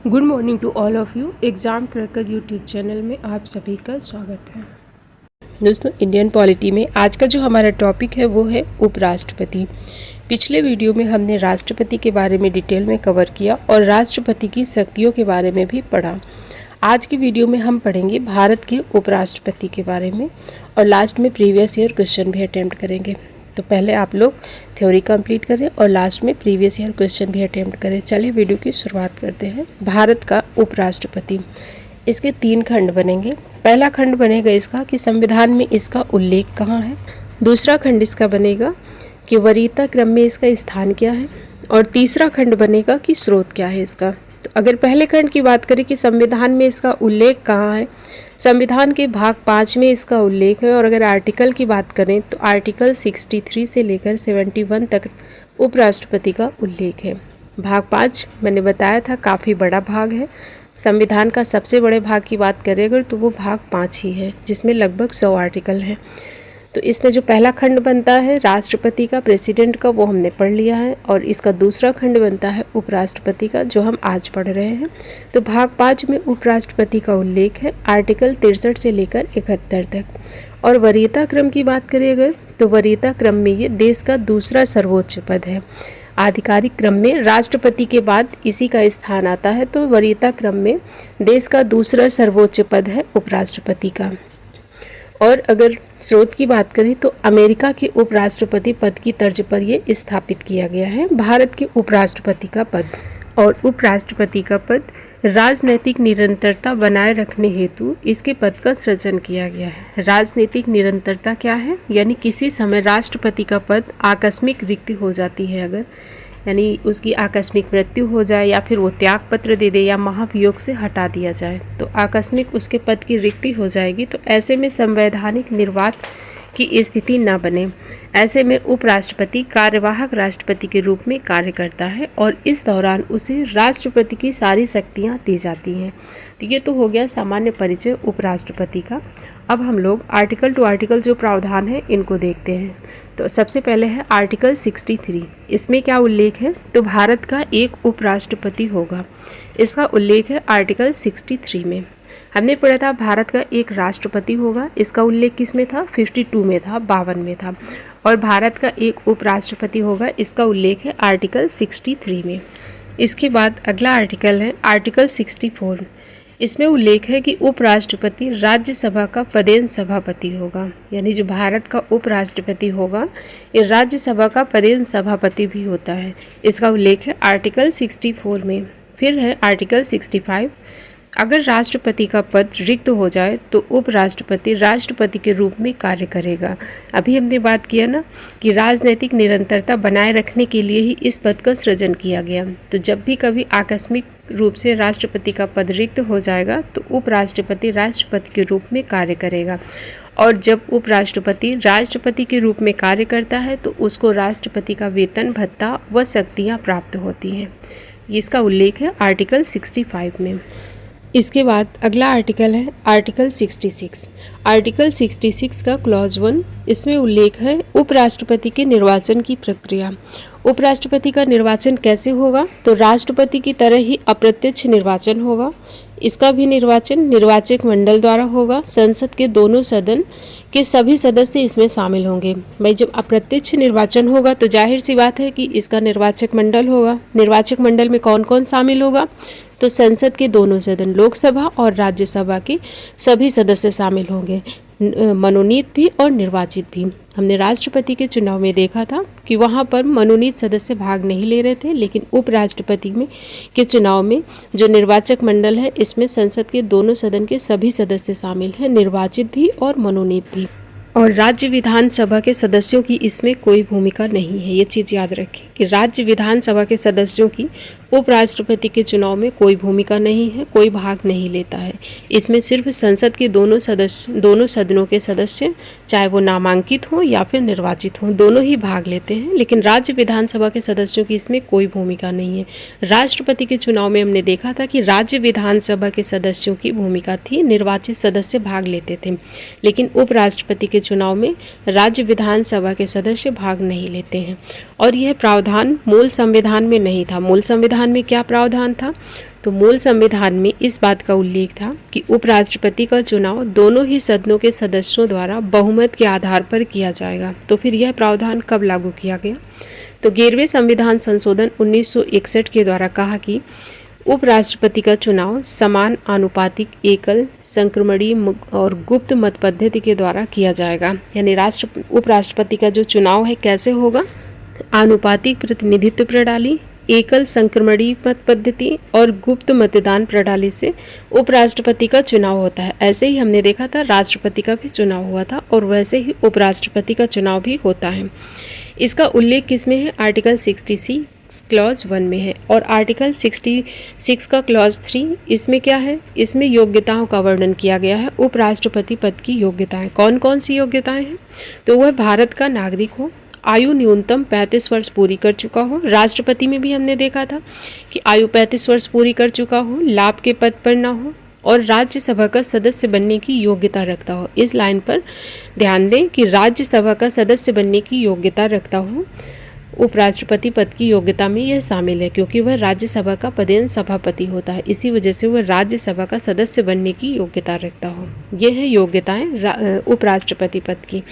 Good morning to all of you. Exam tracker YouTube channel में आप सभी का स्वागत है। दोस्तों, इंडियन पॉलिटी में आज का जो हमारा टॉपिक है वो है उपराष्ट्रपति। पिछले वीडियो में हमने राष्ट्रपति के बारे में डिटेल में कवर किया और राष्ट्रपति की शक्तियों के बारे में भी पढ़ा। आज की वीडियो में हम पढ़ेंगे भारत के उपराष्ट्रपति के बारे में और लास्ट में प्रीवियस ईयर क्वेश्चन भी अटेम्प्ट करेंगे। तो पहले आप लोग थ्योरी कंप्लीट करें और लास्ट में प्रीवियस ईयर क्वेश्चन भी अटेम्प्ट करें। चलिए वीडियो की शुरुआत करते हैं। भारत का उपराष्ट्रपति, इसके 3 खंड बनेंगे। पहला खंड बनेगा इसका कि संविधान में इसका उल्लेख कहाँ है। दूसरा खंड इसका बनेगा कि वरीयता क्रम में इसका स्थान क्या है। और तीसरा खंड बनेगा कि स्रोत क्या है इसका। तो अगर पहले खंड की बात करें कि संविधान में इसका उल्लेख कहाँ है, संविधान के भाग 5 में इसका उल्लेख है। और अगर आर्टिकल की बात करें तो आर्टिकल 63 से लेकर 71 तक उपराष्ट्रपति का उल्लेख है। भाग 5 मैंने बताया था काफ़ी बड़ा भाग है। संविधान का सबसे बड़े भाग की बात करें अगर तो वो भाग 5 ही है, जिसमें लगभग 100 आर्टिकल हैं। तो इसमें जो पहला खंड बनता है राष्ट्रपति का, प्रेसिडेंट का, वो हमने पढ़ लिया है। और इसका दूसरा खंड बनता है उपराष्ट्रपति का, जो हम आज पढ़ रहे हैं। तो भाग 5 में उपराष्ट्रपति का उल्लेख है आर्टिकल 63 से लेकर 71 तक। और वरीयता क्रम की बात करें अगर तो वरीयता क्रम में ये देश का दूसरा सर्वोच्च पद है। आधिकारिक क्रम में राष्ट्रपति के बाद इसी का स्थान आता है। तो वरीयता क्रम में देश का दूसरा सर्वोच्च पद है उपराष्ट्रपति का। और अगर स्रोत की बात करें तो अमेरिका के उपराष्ट्रपति पद की तर्ज पर यह स्थापित किया गया है भारत के उपराष्ट्रपति का पद। और उपराष्ट्रपति का पद राजनीतिक निरंतरता बनाए रखने हेतु इसके पद का सृजन किया गया है। राजनीतिक निरंतरता क्या है? यानी किसी समय राष्ट्रपति का पद आकस्मिक रिक्त हो जाती है, अगर यानी उसकी आकस्मिक मृत्यु हो जाए या फिर वो त्याग पत्र दे दे या महाभियोग से हटा दिया जाए तो आकस्मिक उसके पद की रिक्ति हो जाएगी। तो ऐसे में संवैधानिक निर्वात की स्थिति न बने, ऐसे में उपराष्ट्रपति कार्यवाहक राष्ट्रपति के रूप में कार्य करता है और इस दौरान उसे राष्ट्रपति की सारी शक्तियां दी जाती हैं। तो ये तो हो गया सामान्य परिचय उपराष्ट्रपति का। अब हम लोग आर्टिकल टू आर्टिकल जो प्रावधान है इनको देखते हैं। तो सबसे पहले है आर्टिकल 63। इसमें क्या उल्लेख है? तो भारत का एक उपराष्ट्रपति होगा, इसका उल्लेख है आर्टिकल 63 में। हमने पढ़ा था भारत का एक राष्ट्रपति होगा, इसका उल्लेख किस में था? 52 में था, 52 में था। और भारत का एक उपराष्ट्रपति होगा, इसका उल्लेख है आर्टिकल 63 में। इसके बाद अगला आर्टिकल है आर्टिकल 64। इसमें उल्लेख है कि उपराष्ट्रपति राज्यसभा का पदेन सभापति होगा, यानी जो भारत का उपराष्ट्रपति होगा ये राज्यसभा का पदेन सभापति भी होता है। इसका उल्लेख है आर्टिकल 64 में। फिर है आर्टिकल 65। अगर राष्ट्रपति का पद रिक्त हो जाए तो उपराष्ट्रपति राष्ट्रपति के रूप में कार्य करेगा। अभी हमने बात किया ना कि राजनीतिक निरंतरता बनाए रखने के लिए ही इस पद का सृजन किया गया। तो जब भी कभी आकस्मिक रूप से राष्ट्रपति का पद रिक्त हो जाएगा तो उपराष्ट्रपति राष्ट्रपति के रूप में कार्य करेगा। और जब उपराष्ट्रपति राष्ट्रपति के रूप में कार्य करता है तो उसको राष्ट्रपति का वेतन, भत्ता व शक्तियाँ प्राप्त होती हैं। इसका उल्लेख है आर्टिकल 65 में। इसके बाद अगला आर्टिकल है आर्टिकल 66। आर्टिकल 66 का क्लॉज 1, इसमें उल्लेख है उपराष्ट्रपति के निर्वाचन की प्रक्रिया। उपराष्ट्रपति का निर्वाचन कैसे होगा? तो राष्ट्रपति की तरह ही अप्रत्यक्ष निर्वाचन होगा। इसका भी निर्वाचन निर्वाचक मंडल द्वारा होगा। संसद के दोनों सदन के सभी सदस्य इसमें शामिल होंगे। भाई जब अप्रत्यक्ष निर्वाचन होगा तो जाहिर सी बात है कि इसका निर्वाचक मंडल होगा। निर्वाचक मंडल में कौन कौन शामिल होगा? तो संसद के दोनों सदन, लोकसभा और राज्यसभा के सभी सदस्य शामिल होंगे, मनोनीत भी और निर्वाचित भी। हमने राष्ट्रपति के चुनाव में देखा था कि वहाँ पर मनोनीत सदस्य भाग नहीं ले रहे थे, लेकिन उपराष्ट्रपति में के चुनाव में जो निर्वाचक मंडल है इसमें संसद के दोनों सदन के सभी सदस्य शामिल हैं, निर्वाचित भी और मनोनीत भी। और राज्य विधानसभा के सदस्यों की इसमें कोई भूमिका नहीं है। ये चीज़ याद रखें कि राज्य विधानसभा के सदस्यों की उपराष्ट्रपति के चुनाव में कोई भूमिका नहीं है, कोई भाग नहीं लेता है। इसमें सिर्फ संसद के दोनों सदनों के सदस्य, चाहे वो नामांकित हों या फिर निर्वाचित हों, दोनों ही भाग लेते हैं। लेकिन राज्य विधानसभा के सदस्यों की इसमें कोई भूमिका नहीं है। राष्ट्रपति के चुनाव में हमने देखा था कि राज्य विधानसभा के सदस्यों की भूमिका थी, निर्वाचित सदस्य भाग लेते थे। लेकिन उपराष्ट्रपति के चुनाव में राज्य विधानसभा के सदस्य भाग नहीं लेते हैं। और यह प्रावधान मूल संविधान में नहीं था। मूल संविधान संविधान में क्या प्रावधान था? तो मूल संविधान में इस बात का उल्लेख था कि उपराष्ट्रपति का चुनाव दोनों ही सदनों के सदस्यों द्वारा बहुमत के आधार पर किया जाएगा। तो फिर यह प्रावधान कब लागू किया गया? तो 11वें संविधान संशोधन 1961 के द्वारा कहा कि उपराष्ट्रपति का चुनाव समान, आनुपातिक, एकल, संक्रमणीय और गुप्त मत पद्धति के द्वारा किया जाएगा। यानी उपराष्ट्रपति का जो चुनाव है कैसे होगा? आनुपातिक प्रतिनिधित्व प्रणाली, एकल संक्रमणीय मत पद्धति और गुप्त मतदान प्रणाली से उपराष्ट्रपति का चुनाव होता है। ऐसे ही हमने देखा था राष्ट्रपति का भी चुनाव हुआ था और वैसे ही उपराष्ट्रपति का चुनाव भी होता है। इसका उल्लेख किस में है? आर्टिकल 66 क्लॉज 1 में है। और आर्टिकल 66 का क्लॉज 3, इसमें क्या है? इसमें योग्यताओं का वर्णन किया गया है। उपराष्ट्रपति पद की योग्यताएं कौन कौन सी योग्यताएं हैं? तो वह भारत का नागरिक हो, आयु न्यूनतम 35 वर्ष पूरी कर चुका हो। राष्ट्रपति में भी हमने देखा था कि आयु 35 वर्ष पूरी कर चुका हो, लाभ के पद पर ना हो और राज्यसभा का सदस्य बनने की योग्यता रखता हो। इस लाइन पर ध्यान दें कि राज्यसभा का सदस्य बनने की योग्यता रखता हो। उपराष्ट्रपति पद की योग्यता में यह शामिल है क्योंकि वह राज्यसभा का पदेन सभापति होता है, इसी वजह से वह राज्यसभा का सदस्य बनने की योग्यता रखता हो। ये है योग्यताएं उपराष्ट्रपति पद की।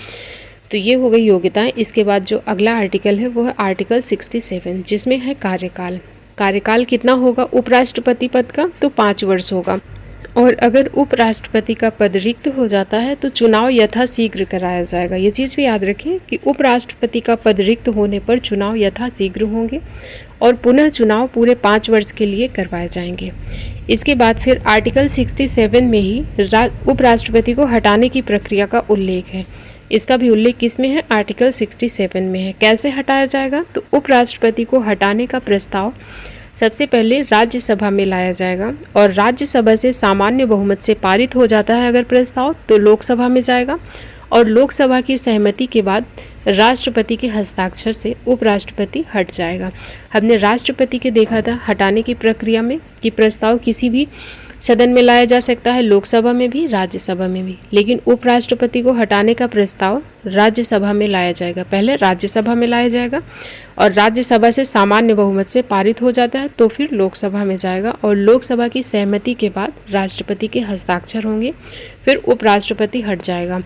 तो ये हो गई योग्यताएं। इसके बाद जो अगला आर्टिकल है वो है आर्टिकल 67 जिसमें है कार्यकाल। कार्यकाल कितना होगा उपराष्ट्रपति पद का? तो 5 वर्ष होगा। और अगर उपराष्ट्रपति का पद रिक्त हो जाता है तो चुनाव यथाशीघ्र कराया जाएगा। ये चीज़ भी याद रखें कि उपराष्ट्रपति का पद रिक्त होने पर चुनाव यथाशीघ्र होंगे और पुनः चुनाव पूरे 5 वर्ष के लिए करवाए जाएंगे। इसके बाद फिर आर्टिकल 67 में ही उपराष्ट्रपति को हटाने की प्रक्रिया का उल्लेख है। इसका भी उल्लेख किस में है? आर्टिकल 67 में है। कैसे हटाया जाएगा? तो उपराष्ट्रपति को हटाने का प्रस्ताव सबसे पहले राज्यसभा में लाया जाएगा और राज्यसभा से सामान्य बहुमत से पारित हो जाता है अगर प्रस्ताव तो लोकसभा में जाएगा और लोकसभा की सहमति के बाद राष्ट्रपति के हस्ताक्षर से उपराष्ट्रपति हट जाएगा। हमने राष्ट्रपति के देखा था हटाने की प्रक्रिया में कि प्रस्ताव किसी भी सदन में लाया जा सकता है, लोकसभा में भी, राज्यसभा में भी, लेकिन उपराष्ट्रपति को हटाने का प्रस्ताव राज्यसभा में लाया जाएगा। पहले राज्यसभा में लाया जाएगा और राज्यसभा से सामान्य बहुमत से पारित हो जाता है तो फिर लोकसभा में जाएगा और लोकसभा की सहमति के बाद राष्ट्रपति के हस्ताक्षर होंगे, फिर उपराष्ट्रपति हट जाएगा।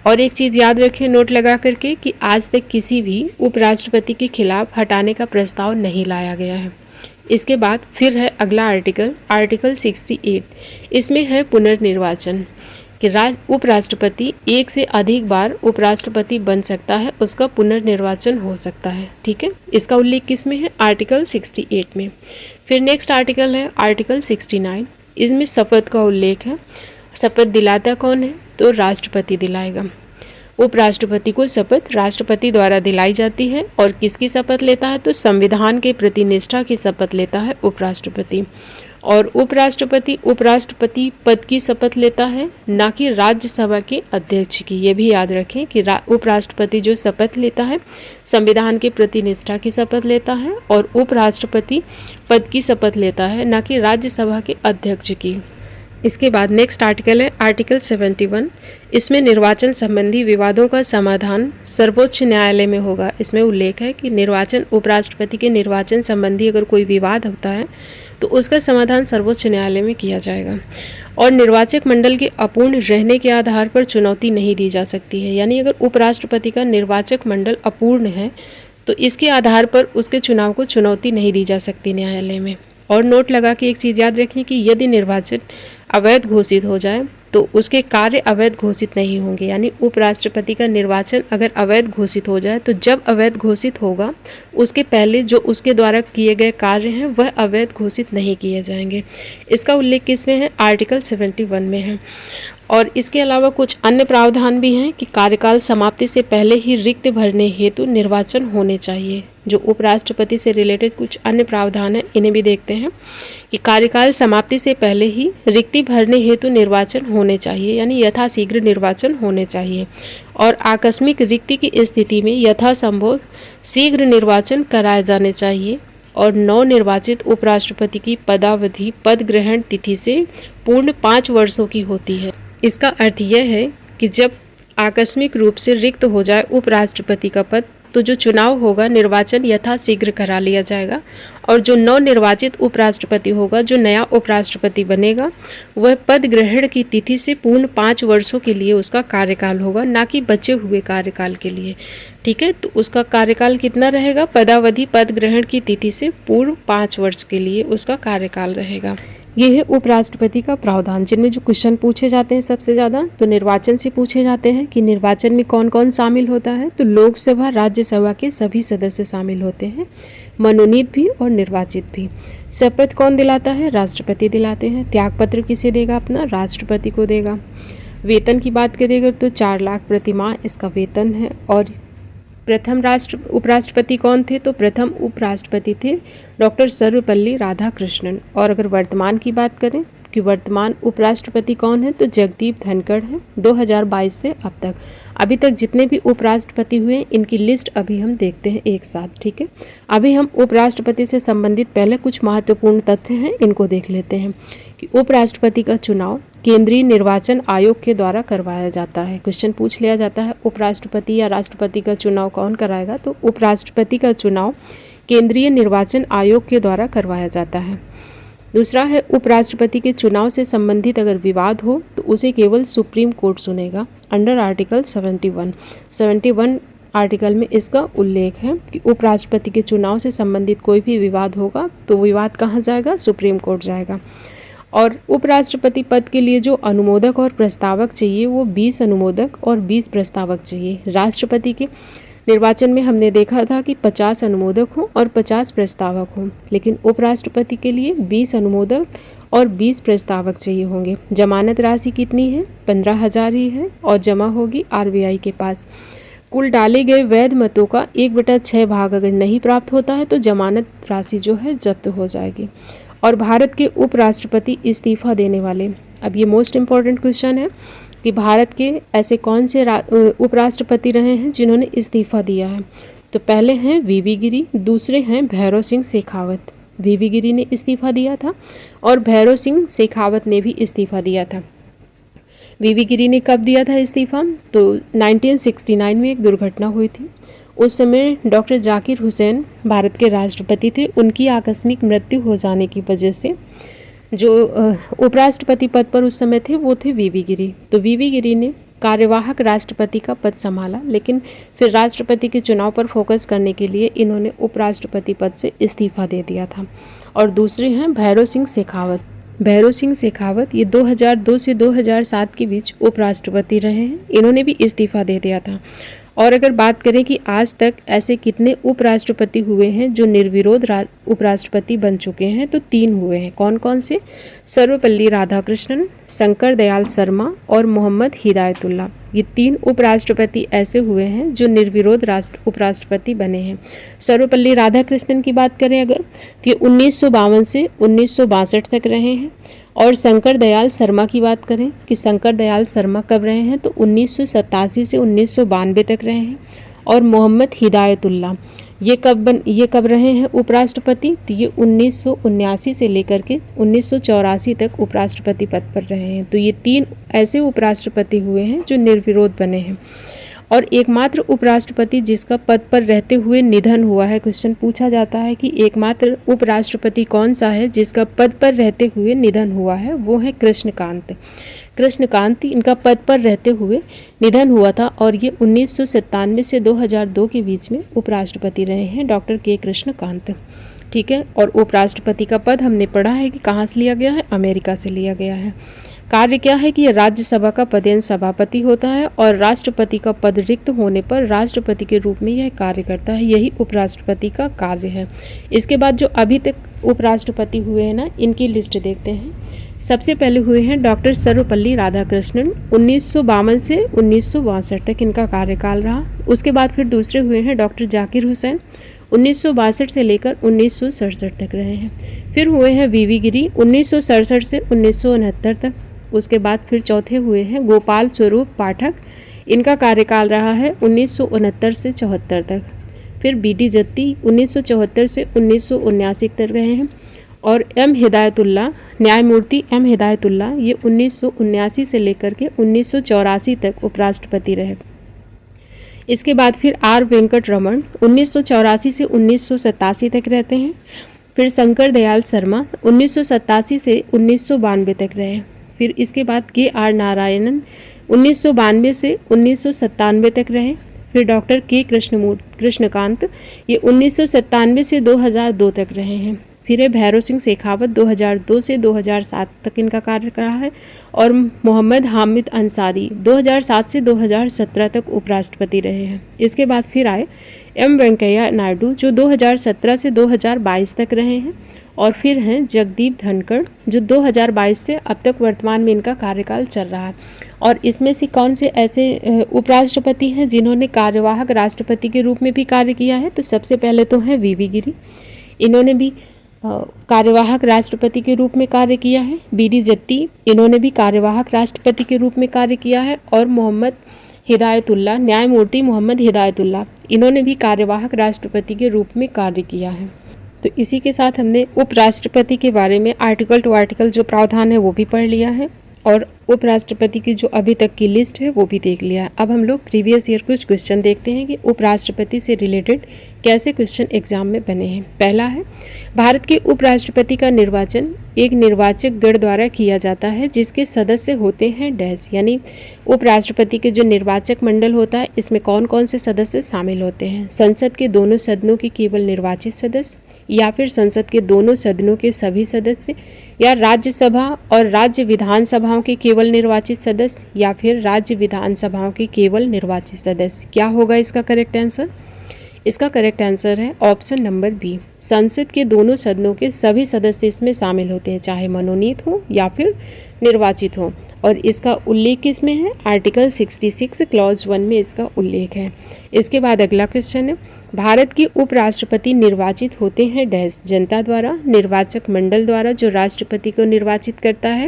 और एक चीज़ याद रखें नोट लगा करके कि आज तक किसी भी उपराष्ट्रपति के खिलाफ हटाने का प्रस्ताव नहीं लाया गया है। इसके बाद फिर है अगला आर्टिकल 68। इसमें है पुनर्निर्वाचन कि उपराष्ट्रपति एक से अधिक बार उपराष्ट्रपति बन सकता है, उसका पुनर्निर्वाचन हो सकता है। ठीक है, इसका उल्लेख किस में है? आर्टिकल 68 में। फिर नेक्स्ट आर्टिकल है आर्टिकल 69। इसमें शपथ का उल्लेख है। शपथ दिलाता कौन है? तो राष्ट्रपति दिलाएगा। उपराष्ट्रपति को शपथ राष्ट्रपति द्वारा दिलाई जाती है और किसकी शपथ लेता है? तो संविधान के प्रति निष्ठा की शपथ लेता है उपराष्ट्रपति। और उपराष्ट्रपति पद की शपथ लेता है, ना कि राज्यसभा के अध्यक्ष की। ये भी याद रखें कि उपराष्ट्रपति जो शपथ लेता है संविधान के प्रति निष्ठा की शपथ लेता है और उपराष्ट्रपति पद की शपथ लेता है, ना कि राज्यसभा के अध्यक्ष की। इसके बाद नेक्स्ट आर्टिकल है आर्टिकल 71। इसमें निर्वाचन संबंधी विवादों का समाधान सर्वोच्च न्यायालय में होगा। इसमें उल्लेख है कि उपराष्ट्रपति के निर्वाचन संबंधी अगर कोई विवाद होता है तो उसका समाधान सर्वोच्च न्यायालय में किया जाएगा। और निर्वाचक मंडल के अपूर्ण रहने के आधार पर चुनौती नहीं दी जा सकती है। यानी अगर उपराष्ट्रपति का निर्वाचक मंडल अपूर्ण है तो इसके आधार पर उसके चुनाव को चुनौती नहीं दी जा सकती न्यायालय में। और नोट लगा के एक चीज़ याद रखें कि यदि निर्वाचन अवैध घोषित हो जाए तो उसके कार्य अवैध घोषित नहीं होंगे। यानी उपराष्ट्रपति का निर्वाचन अगर अवैध घोषित हो जाए तो जब अवैध घोषित होगा उसके पहले जो उसके द्वारा किए गए कार्य हैं वह अवैध घोषित नहीं किए जाएंगे। इसका उल्लेख किसमें है? आर्टिकल 71 में है। और इसके अलावा कुछ अन्य प्रावधान भी हैं कि कार्यकाल समाप्ति से पहले ही रिक्त भरने हेतु निर्वाचन होने चाहिए। जो उपराष्ट्रपति से रिलेटेड कुछ अन्य प्रावधान हैं इन्हें भी देखते हैं कि कार्यकाल समाप्ति से पहले ही रिक्ति भरने हेतु निर्वाचन होने चाहिए, यानी यथाशीघ्र निर्वाचन होने चाहिए। और आकस्मिक रिक्ति की स्थिति में यथासंभव शीघ्र निर्वाचन कराए जाने चाहिए। और नवनिर्वाचित उपराष्ट्रपति की पदावधि पद ग्रहण तिथि से पूर्ण 5 वर्षों की होती है। इसका अर्थ यह है कि जब आकस्मिक रूप से रिक्त हो जाए उपराष्ट्रपति का पद तो जो चुनाव होगा, निर्वाचन यथाशीघ्र करा लिया जाएगा और जो नवनिर्वाचित उपराष्ट्रपति होगा, जो नया उपराष्ट्रपति बनेगा, वह पद ग्रहण की तिथि से पूर्ण 5 वर्षों के लिए उसका कार्यकाल होगा, ना कि बचे हुए कार्यकाल के लिए। ठीक है, तो उसका कार्यकाल कितना रहेगा? पदावधि पद ग्रहण की तिथि से पूर्व 5 वर्ष के लिए उसका कार्यकाल रहेगा। ये है उपराष्ट्रपति का प्रावधान, जिनमें जो क्वेश्चन पूछे जाते हैं सबसे ज़्यादा तो निर्वाचन से पूछे जाते हैं कि निर्वाचन में कौन कौन शामिल होता है। तो लोकसभा राज्यसभा के सभी सदस्य शामिल होते हैं, मनोनीत भी और निर्वाचित भी। शपथ कौन दिलाता है? राष्ट्रपति दिलाते हैं। त्यागपत्र किसे देगा? अपना राष्ट्रपति को देगा। वेतन की बात करेंगे तो 4 लाख प्रति माह इसका वेतन है। और प्रथम उपराष्ट्रपति कौन थे? तो प्रथम उपराष्ट्रपति थे डॉक्टर सर्वपल्ली राधाकृष्णन। और अगर वर्तमान की बात करें कि वर्तमान उपराष्ट्रपति कौन है, तो जगदीप धनखड़ हैं। 2022 से अब तक अभी तक जितने भी उपराष्ट्रपति हुए इनकी लिस्ट अभी हम देखते हैं एक साथ। ठीक है, अभी हम उपराष्ट्रपति से संबंधित पहले कुछ महत्वपूर्ण तथ्य हैं, इनको देख लेते हैं कि उपराष्ट्रपति का चुनाव केंद्रीय निर्वाचन आयोग के द्वारा करवाया जाता है। क्वेश्चन पूछ लिया जाता है उपराष्ट्रपति या राष्ट्रपति का चुनाव कौन कराएगा, तो उपराष्ट्रपति का चुनाव केंद्रीय निर्वाचन आयोग के द्वारा करवाया जाता है। दूसरा है उपराष्ट्रपति के चुनाव से संबंधित अगर विवाद हो तो उसे केवल सुप्रीम कोर्ट सुनेगा, अंडर आर्टिकल 71 आर्टिकल में इसका उल्लेख है कि उपराष्ट्रपति के चुनाव से संबंधित कोई भी विवाद होगा तो विवाद कहाँ जाएगा? सुप्रीम कोर्ट जाएगा। और उपराष्ट्रपति पद के लिए जो अनुमोदक और प्रस्तावक चाहिए वो 20 अनुमोदक और 20 प्रस्तावक चाहिए। राष्ट्रपति के निर्वाचन में हमने देखा था कि 50 अनुमोदक हों और 50 प्रस्तावक हों, लेकिन उपराष्ट्रपति के लिए 20 अनुमोदक और 20 प्रस्तावक चाहिए होंगे। जमानत राशि कितनी है? 15,000 ही है और जमा होगी RBI के पास। कुल डाले गए वैध मतों का 1/6 भाग अगर नहीं प्राप्त होता है तो जमानत राशि जो है जब्त हो जाएगी। और भारत के उपराष्ट्रपति इस्तीफा देने वाले, अब ये मोस्ट इम्पॉर्टेंट क्वेश्चन है कि भारत के ऐसे कौन से उपराष्ट्रपति रहे हैं जिन्होंने इस्तीफा दिया है। तो पहले हैं VV गिरी, दूसरे हैं भैरव सिंह शेखावत। VV गिरी ने इस्तीफा दिया था और भैरव सिंह शेखावत ने भी इस्तीफा दिया था। VV गिरी ने कब दिया था इस्तीफा? तो 1969 में एक दुर्घटना हुई थी। उस समय डॉक्टर जाकिर हुसैन भारत के राष्ट्रपति थे। उनकी आकस्मिक मृत्यु हो जाने की वजह से जो उपराष्ट्रपति पद पर उस समय थे वो थे VV गिरी। तो VV गिरी ने कार्यवाहक राष्ट्रपति का पद संभाला, लेकिन फिर राष्ट्रपति के चुनाव पर फोकस करने के लिए इन्होंने उपराष्ट्रपति पद से इस्तीफा दे दिया था। और दूसरे हैं भैरव सिंह शेखावत। भैरव सिंह शेखावत ये 2002 से 2007 के बीच उपराष्ट्रपति रहे हैं, इन्होंने भी इस्तीफा दे दिया था। और अगर बात करें कि आज तक ऐसे कितने उपराष्ट्रपति हुए हैं जो निर्विरोध उपराष्ट्रपति बन चुके हैं, तो 3 हुए हैं। कौन कौन से? सर्वपल्ली राधाकृष्णन, शंकर दयाल शर्मा और मोहम्मद हिदायतुल्ला। ये 3 उपराष्ट्रपति ऐसे हुए हैं जो निर्विरोध उपराष्ट्रपति बने हैं। सर्वपल्ली राधाकृष्णन की बात करें अगर, तो ये 1952 से 1962 तक रहे हैं। और शंकर दयाल शर्मा की बात करें कि शंकर दयाल शर्मा कब रहे हैं, तो 1987 से 1992 तक रहे हैं। और मोहम्मद हिदायतुल्ला ये कब रहे हैं उपराष्ट्रपति, तो ये 1979 से लेकर के 1984 तक उपराष्ट्रपति पद पर रहे हैं। तो ये 3 ऐसे उपराष्ट्रपति हुए हैं जो निर्विरोध बने हैं। और एकमात्र उपराष्ट्रपति जिसका पद पर रहते हुए निधन हुआ है, क्वेश्चन पूछा जाता है कि एकमात्र उपराष्ट्रपति कौन सा है जिसका पद पर रहते हुए निधन हुआ है, वो है कृष्णकांत। कृष्णकांत इनका पद पर रहते हुए निधन हुआ था और ये 1997 से 2002 के बीच में उपराष्ट्रपति रहे हैं, डॉक्टर के कृष्णकांत। ठीक है, और उपराष्ट्रपति का पद हमने पढ़ा है कि कहाँ से लिया गया है? अमेरिका से लिया गया है। कार्य क्या है कि राज्यसभा का पदेन सभापति होता है और राष्ट्रपति का पद रिक्त होने पर राष्ट्रपति के रूप में यह कार्य करता है। यही उपराष्ट्रपति का कार्य है। इसके बाद जो अभी तक उपराष्ट्रपति हुए हैं ना, इनकी लिस्ट देखते हैं। सबसे पहले हुए हैं डॉक्टर सर्वपल्ली राधाकृष्णन, 1952 से 1962 तक इनका कार्यकाल रहा। उसके बाद फिर दूसरे हुए हैं डॉक्टर जाकिर हुसैन, 1962 से लेकर 1967 तक रहे हैं। फिर हुए हैं VV गिरी, 1967 से 1969 तक। उसके बाद फिर चौथे हुए हैं गोपाल स्वरूप पाठक, इनका कार्यकाल रहा है 1969 से 74 तक। फिर BD जत्ती 1974 से 1979 तक रहे हैं। और M हिदायतुल्ला, न्यायमूर्ति M हिदायतुल्ला, ये 1979 से लेकर के 1984 तक उपराष्ट्रपति रहे। इसके बाद फिर आर वेंकट रमन 1984 से 1987 तक रहते हैं। फिर शंकर दयाल शर्मा 1987 से 1992 तक रहे। फिर इसके बाद के आर नारायणन 1992 से 1997 तक रहे। फिर डॉक्टर के कृष्णकांत ये 1997 से 2002 तक रहे हैं। फिर है भैरव सिंह शेखावत 2002 से 2007 तक इनका कार्य रहा है। और मोहम्मद हामिद अंसारी 2007 से 2017 तक उपराष्ट्रपति रहे हैं। इसके बाद फिर आए एम वेंकैया नायडू जो 2017 से 2022 तक रहे हैं। और फिर हैं जगदीप धनखड़ जो 2022 से अब तक वर्तमान में इनका कार्यकाल चल रहा है। और इसमें से कौन से ऐसे उपराष्ट्रपति हैं जिन्होंने कार्यवाहक राष्ट्रपति के रूप में भी कार्य किया है? तो सबसे पहले तो हैं वीवी गिरी, इन्होंने भी कार्यवाहक राष्ट्रपति के रूप में कार्य किया है। बीडी जट्टी, इन्होंने भी कार्यवाहक राष्ट्रपति के रूप में कार्य किया है। और मोहम्मद हिदायतुल्लाह, न्यायमूर्ति मोहम्मद हिदायतुल्लाह, इन्होंने भी कार्यवाहक राष्ट्रपति के रूप में कार्य किया है। तो इसी के साथ हमने उपराष्ट्रपति के बारे में आर्टिकल टू आर्टिकल जो प्रावधान है वो भी पढ़ लिया है और उपराष्ट्रपति की जो अभी तक की लिस्ट है वो भी देख लिया है। अब हम लोग प्रीवियस ईयर कुछ क्वेश्चन देखते हैं कि उपराष्ट्रपति से रिलेटेड कैसे क्वेश्चन एग्जाम में बने हैं। पहला है, भारत के उपराष्ट्रपति का निर्वाचन एक निर्वाचक गण द्वारा किया जाता है जिसके सदस्य होते हैं डैश, यानी उपराष्ट्रपति के जो निर्वाचक मंडल होता है इसमें कौन कौन से सदस्य शामिल होते हैं? संसद के दोनों सदनों के केवल निर्वाचित सदस्य, या फिर संसद के दोनों सदनों के सभी सदस्य, या राज्यसभा और राज्य विधानसभाओं के केवल निर्वाचित सदस्य, या फिर राज्य विधानसभाओं के केवल निर्वाचित सदस्य। क्या होगा इसका करेक्ट आंसर? इसका करेक्ट आंसर है ऑप्शन नंबर बी, संसद के दोनों सदनों के सभी सदस्य इसमें शामिल होते हैं, चाहे मनोनीत हो या फिर निर्वाचित हो। और इसका उल्लेख किसमें है? आर्टिकल 66 क्लॉज 1 में इसका उल्लेख है। इसके बाद अगला क्वेश्चन है, भारत के उपराष्ट्रपति निर्वाचित होते हैं डैश, जनता द्वारा, निर्वाचक मंडल द्वारा जो राष्ट्रपति को निर्वाचित करता है,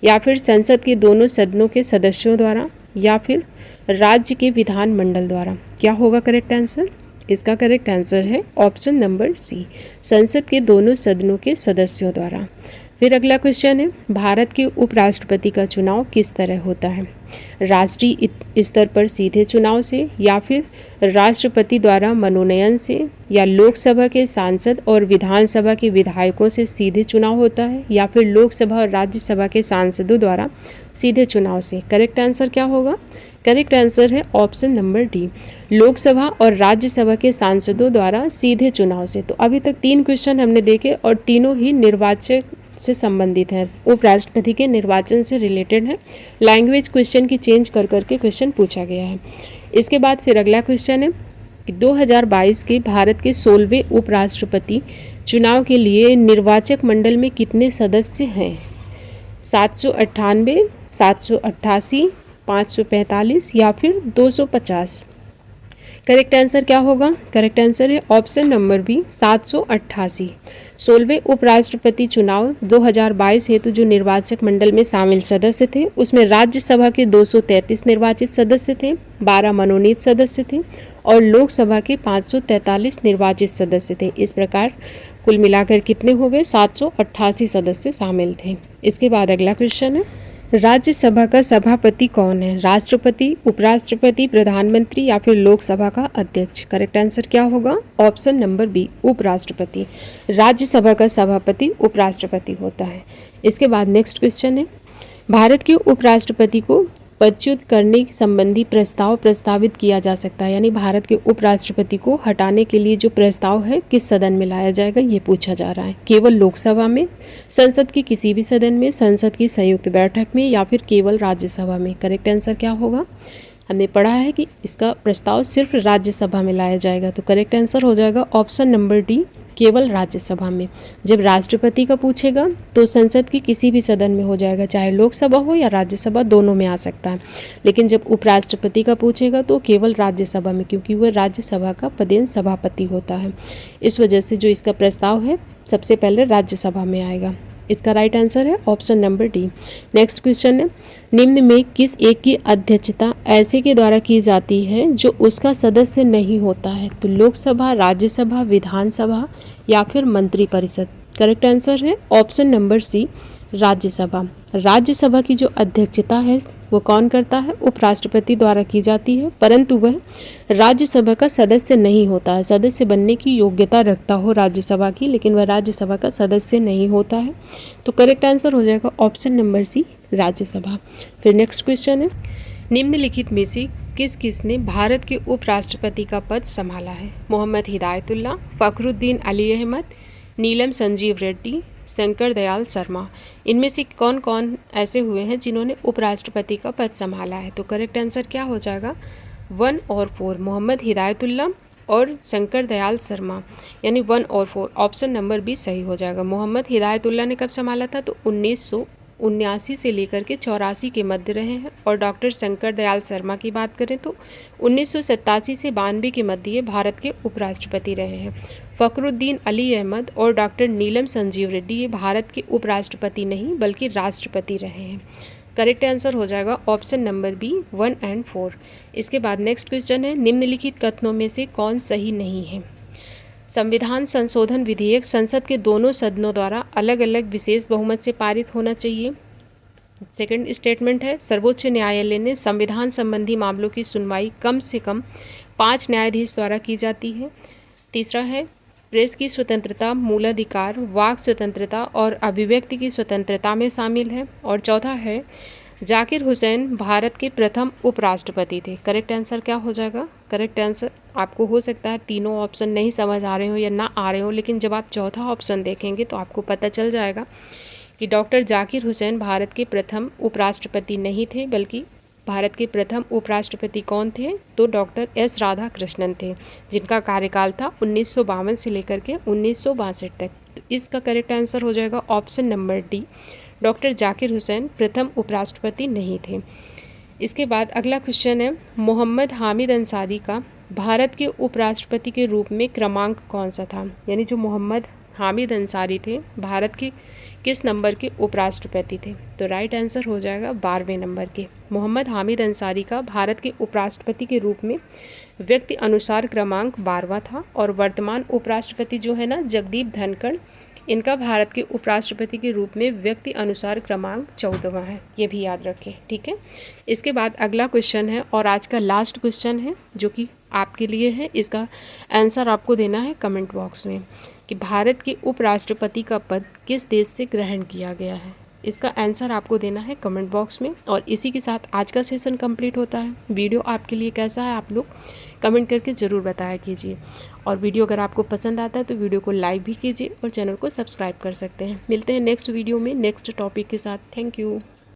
या फिर संसद के दोनों सदनों के सदस्यों द्वारा, या फिर राज्य के विधान मंडल द्वारा। क्या होगा करेक्ट आंसर? इसका करेक्ट आंसर है ऑप्शन नंबर सी, संसद के दोनों सदनों के सदस्यों द्वारा। फिर अगला क्वेश्चन है, भारत के उपराष्ट्रपति का चुनाव किस तरह होता है? राष्ट्रीय स्तर पर सीधे चुनाव से, या फिर राष्ट्रपति द्वारा मनोनयन से, या लोकसभा के सांसद और विधानसभा के विधायकों से सीधे चुनाव होता है, या फिर लोकसभा और राज्यसभा के सांसदों द्वारा सीधे चुनाव से। करेक्ट आंसर क्या होगा? करेक्ट आंसर है ऑप्शन नंबर डी, लोकसभा और राज्यसभा के सांसदों द्वारा सीधे चुनाव से। तो अभी तक 3 क्वेश्चन हमने देखे और तीनों ही निर्वाचक से संबंधित हैं, उपराष्ट्रपति के निर्वाचन से रिलेटेड है। लैंग्वेज क्वेश्चन की चेंज कर करके क्वेश्चन पूछा गया है। इसके बाद फिर अगला क्वेश्चन है कि 2022 के भारत के 16वें उपराष्ट्रपति चुनाव के लिए निर्वाचक मंडल में कितने सदस्य हैं? 798, 788, 545 या फिर 250। करेक्ट आंसर क्या होगा? करेक्ट आंसर है ऑप्शन नंबर बी, 788। 16वें उपराष्ट्रपति चुनाव 2022 हेतु जो निर्वाचक मंडल में शामिल सदस्य थे उसमें राज्यसभा के 233 निर्वाचित सदस्य थे, 12 मनोनीत सदस्य थे और लोकसभा के 543 निर्वाचित सदस्य थे। इस प्रकार कुल मिलाकर कितने हो गए? 788 सदस्य शामिल थे। इसके बाद अगला क्वेश्चन है, राज्यसभा का सभापति कौन है? राष्ट्रपति, उपराष्ट्रपति, प्रधानमंत्री या फिर लोकसभा का अध्यक्ष? करेक्ट आंसर क्या होगा? ऑप्शन नंबर बी, उपराष्ट्रपति। राज्यसभा का सभापति उपराष्ट्रपति होता है। इसके बाद नेक्स्ट क्वेश्चन है, भारत के उपराष्ट्रपति को पदच्युत करने संबंधी प्रस्ताव प्रस्तावित किया जा सकता है, यानी भारत के उपराष्ट्रपति को हटाने के लिए जो प्रस्ताव है किस सदन में लाया जाएगा ये पूछा जा रहा है। केवल लोकसभा में, संसद के किसी भी सदन में, संसद की संयुक्त बैठक में या फिर केवल राज्यसभा में? करेक्ट आंसर क्या होगा? हमने पढ़ा है कि इसका प्रस्ताव सिर्फ राज्यसभा में लाया जाएगा, तो करेक्ट आंसर हो जाएगा ऑप्शन नंबर डी, केवल राज्यसभा में। जब राष्ट्रपति का पूछेगा तो संसद की किसी भी सदन में हो जाएगा, चाहे लोकसभा हो या राज्यसभा, दोनों में आ सकता है। लेकिन जब उपराष्ट्रपति का पूछेगा तो केवल राज्यसभा में, क्योंकि वह राज्यसभा का पदेन सभापति होता है। इस वजह से जो इसका प्रस्ताव है सबसे पहले राज्यसभा में आएगा। इसका राइट आंसर है option number D. Next question है, निम्न में किस एक की अध्यक्षता ऐसे के द्वारा की जाती है जो उसका सदस्य नहीं होता है? तो लोकसभा, राज्यसभा, विधानसभा या फिर मंत्रिपरिषद? करेक्ट आंसर है option number C, Rajya Sabha. Rajya Sabha की जो अध्यक्षता है वो कौन करता है? उपराष्ट्रपति द्वारा की जाती है, परंतु वह राज्यसभा का सदस्य नहीं होता है। सदस्य बनने की योग्यता रखता हो राज्यसभा की, लेकिन वह राज्यसभा का सदस्य नहीं होता है। तो करेक्ट आंसर हो जाएगा ऑप्शन नंबर सी, राज्यसभा। फिर नेक्स्ट क्वेश्चन है, निम्नलिखित में से किस किसने भारत के उपराष्ट्रपति का पद संभाला है? मोहम्मद हिदायतुल्लाह, फखरुद्दीन अली अहमद, नीलम संजीव रेड्डी, शंकर दयाल शर्मा। इनमें से कौन कौन ऐसे हुए हैं जिन्होंने उपराष्ट्रपति का पद संभाला है? तो करेक्ट आंसर क्या हो जाएगा? 1 और 4, मोहम्मद हिदायतुल्लाह और शंकर दयाल शर्मा, यानी 1 और 4। ऑप्शन नंबर बी सही हो जाएगा। मोहम्मद हिदायतुल्लाह ने कब संभाला था? तो 1979 से लेकर के 84 के मध्य रहे हैं। और डॉक्टर शंकर दयाल शर्मा की बात करें तो 1987 से 92 के मध्य ये भारत के उपराष्ट्रपति रहे हैं। फखरुद्दीन अली अहमद और डॉक्टर नीलम संजीव रेड्डी ये भारत के उपराष्ट्रपति नहीं बल्कि राष्ट्रपति रहे हैं। करेक्ट आंसर हो जाएगा ऑप्शन नंबर बी, 1 और 4। इसके बाद नेक्स्ट क्वेश्चन है, निम्नलिखित कथनों में से कौन सही नहीं है? संविधान संशोधन विधेयक संसद के दोनों सदनों द्वारा अलग अलग विशेष बहुमत से पारित होना चाहिए। सेकंड स्टेटमेंट है, सर्वोच्च न्यायालय ने संविधान संबंधी मामलों की सुनवाई कम से कम 5 न्यायाधीश द्वारा की जाती है। तीसरा है, प्रेस की स्वतंत्रता मूलाधिकार, वाक स्वतंत्रता और अभिव्यक्ति की स्वतंत्रता में शामिल है। और चौथा है, जाकिर हुसैन भारत के प्रथम उपराष्ट्रपति थे। करेक्ट आंसर क्या हो जाएगा? करेक्ट आंसर आपको हो सकता है तीनों ऑप्शन नहीं समझ आ रहे हो या ना आ रहे हो, लेकिन जब आप चौथा ऑप्शन देखेंगे तो आपको पता चल जाएगा कि डॉक्टर जाकिर हुसैन भारत के प्रथम उपराष्ट्रपति नहीं थे, बल्कि भारत के प्रथम उपराष्ट्रपति कौन थे? तो डॉक्टर एस राधाकृष्णन थे, जिनका कार्यकाल था 1952 से लेकर के 1962 तक। तो इसका करेक्ट आंसर हो जाएगा option number D, doctor Zakir Hussain प्रथम उपराष्ट्रपति नहीं थे। इसके बाद अगला क्वेश्चन है, मोहम्मद हामिद अंसारी का भारत के उपराष्ट्रपति के रूप में क्रमांक कौन सा था? यानी जो मोहम्मद हामिद अंसारी थे भारत के किस नंबर के उपराष्ट्रपति थे? तो राइट आंसर हो जाएगा 12वें नंबर के। मोहम्मद हामिद अंसारी का भारत के उपराष्ट्रपति के रूप में व्यक्ति अनुसार क्रमांक 12वां था। और वर्तमान उपराष्ट्रपति जो है ना, जगदीप धनखड़, इनका भारत के उपराष्ट्रपति के रूप में व्यक्ति अनुसार क्रमांक 14वां है। ये भी याद रखें, ठीक है। इसके बाद अगला क्वेश्चन है और आज का लास्ट क्वेश्चन है जो कि आपके लिए है। इसका आंसर आपको देना है कमेंट बॉक्स में कि भारत के उपराष्ट्रपति का पद किस देश से ग्रहण किया गया है। इसका आंसर आपको देना है कमेंट बॉक्स में। और इसी के साथ आज का सेशन कंप्लीट होता है। वीडियो आपके लिए कैसा है आप लोग कमेंट करके ज़रूर बताया कीजिए। और वीडियो अगर आपको पसंद आता है तो वीडियो को लाइक भी कीजिए और चैनल को सब्सक्राइब कर सकते हैं। मिलते हैं नेक्स्ट वीडियो में नेक्स्ट टॉपिक के साथ। Thank you.